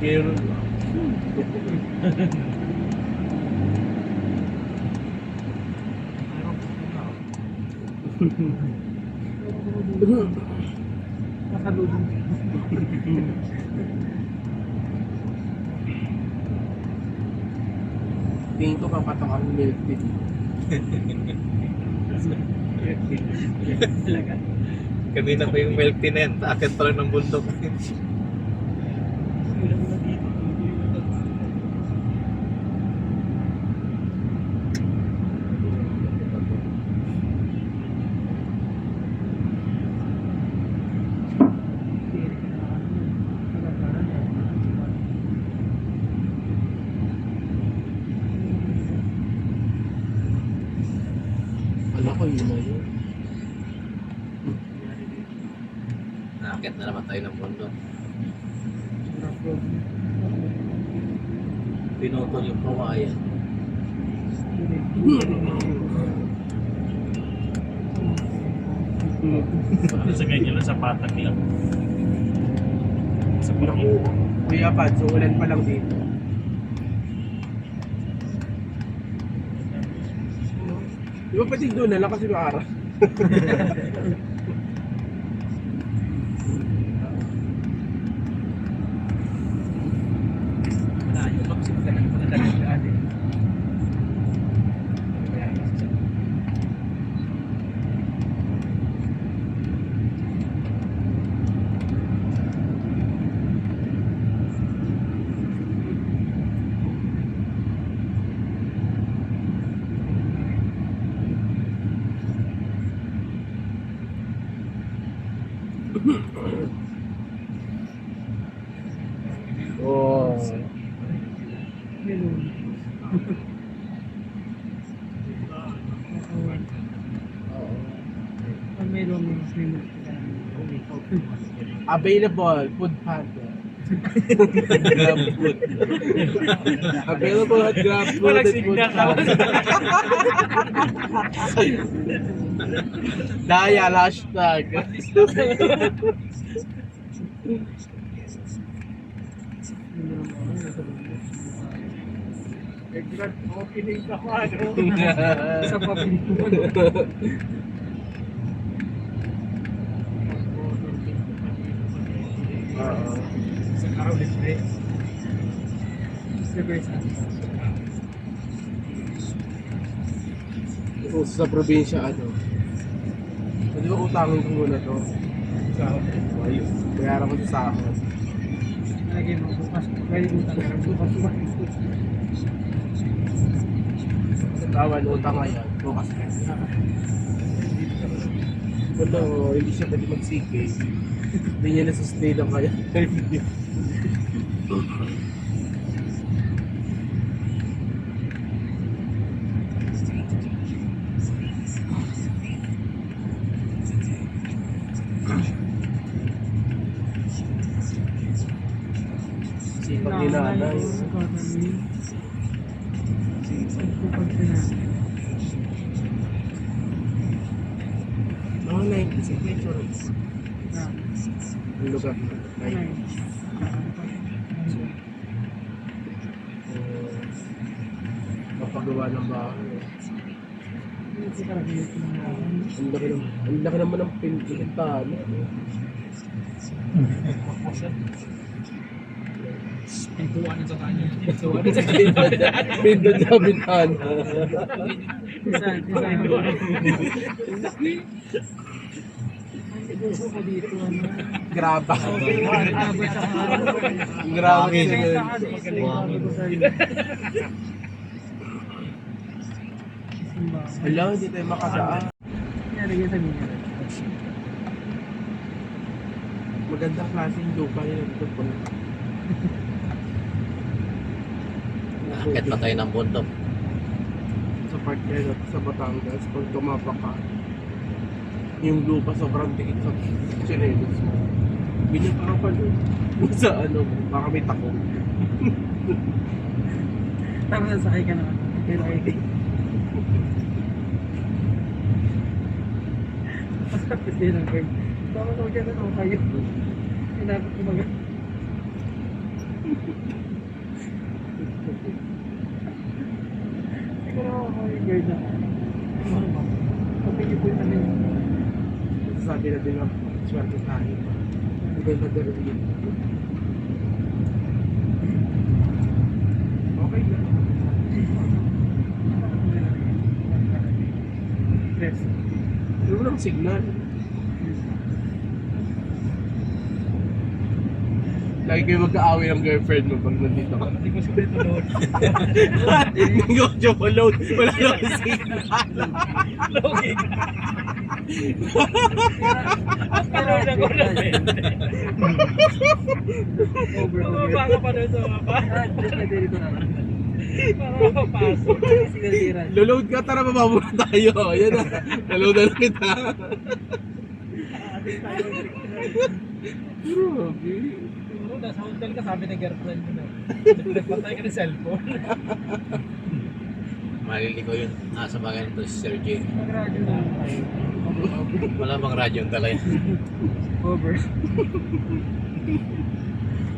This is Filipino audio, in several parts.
Meron. Masaludong. Tingin ko papatok ang milk tea. Talaga. Kanina pa yung milk tea na yan, taakit pa lang ng bundok. Wala ko yun na yun. Naakit na naman tayo ng bundok. Pinutol yung kawayan. Sa ganyan lang sa patak lang. Sa Naku, Kuya Pad, so ulan pa lang dito. Di ba pati doon na lang kasi maara? Malayo pa kasi magandang daan eh. Oh. Meron. Pag meron may Available, food panda. Grab food. Available at Grab food Walang and food signal. panda. Daya, hashtag. Grand opening ka pa, ano? Sa pabilituan. Oo. Sa Caroline Bay. Sa Kung sa probinsya, ano? Pwede ba utangin ko muna to? Ayun. Bayaran ko sa sahod. Lagi mo bukas. Pwede mo talaga bukas. Bawal utang ngayon. Bukas ka. Wala, hindi siya pwede magsikay. Hindi niya nasustain ang kaya. Sipag ni nanay. Mga 90 signature. Ang lugar na. Kapagawa ng bahay. Ang laki naman ng pintintahan. Pintuan sa kanya. Pinto sa bintana. Design. Gusto ko dito, ano? Graba. Abot sa Grabe sila. Hello, hindi tayo makadaan. Nalagyan sa minyo. Magandang klaseng lupa nila dito po. Naakit pa tayo ng bundok. Sa part kayo sa Batangas, pag tumapak ka, yung lupa sobrang tikit sa chinelos mo. Binip ka pa doon. Sa ano, baka may takong. Tama na sakay ka naman. Pero ay Tapos din ang bird. Tama na dyan ako kayo. Inabot ko mga. Siguro ako yung girl na. Kapag po yung ano yun. Sabi na din na swerte tayo. Bigay na daruin. Okay lang. Stress. Yung walang signal. Lagi kayo mag-aaway ng girlfriend mo pag nandito ka. Hindi ko sabi ito load. Negosyo mo load. Wala naman signal. Login. Pero ako na Bumaba ka pa doon sa mapa. Dito na lang. Para mapapasok. Sinasiran. Loload ka, tara baba muna tayo. Yan na. Naload na lang kita. Grabe. Siguro nasa hotel ka, sabi ng girlfriend mo na. Nagpatay ka ng cellphone. Maliligaw yun. Sa bagay nito si Sir J. Mag-radyo na lang tayo. Wala bang radyo ang dala yan? Over.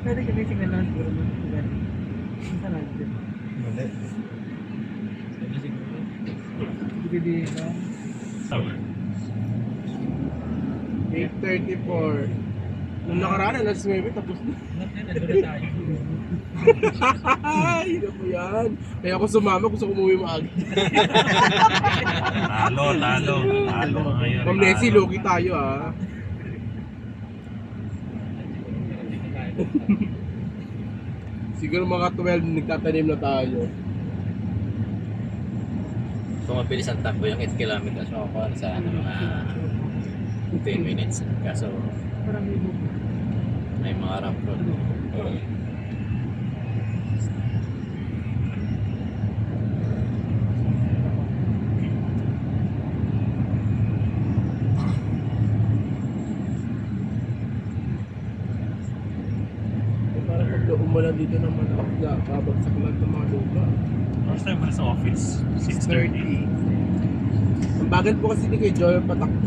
Pwede ka may signal lang siguro ng lugar. Sa radyo. Mali. Pwede siguro. Bibili ka. 8:34. Nung nakaraan, alas 9, tapos na. Nandun na tayo. Ay, ano po yan? Kaya ako sumama, gusto ko umuwi maaga. Talo ngayon. Ma'am Nessie, logi tayo ah. Siguro mga 12, nagtatanim na tayo. Kung mabilis ang takbo yung 8 kilometers, makukuha na sa mga 10 minutes. Kaso Parang may book. may mga rough road. Parang pag umulan dito naman, babagsak lang ng mga lupa. First time ko na sa office, 6:30. 6:30. Ang bagal po kasi ni kay Joel patakbo.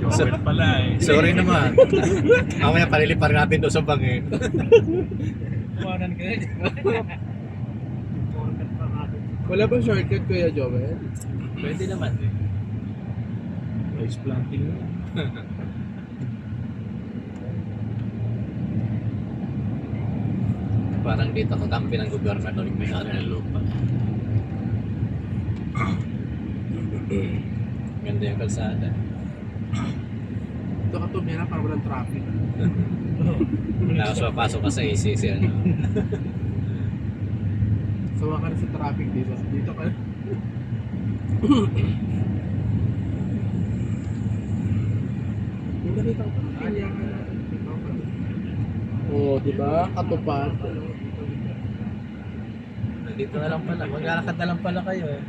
Joel pala eh. Sorry naman. Mamaya palilipar natin doon sa bangin. Kumanan ka na. Wala bang shortcut Kuya Joel? Pwede naman eh. Rice planting na. Parang dito kakampi ng gobernador yung may-ari ng lupa. Ganda yung kalsada. Ito ka tumira para walang traffic. Tapos papasok ka sa ACC ano. Sawa ka na sa traffic dito. Dito ka. Yung nakita ko, kanya ka na. Oo, di ba? Katupad. Nandito na lang pala. Maglalakad na lang pala kayo eh.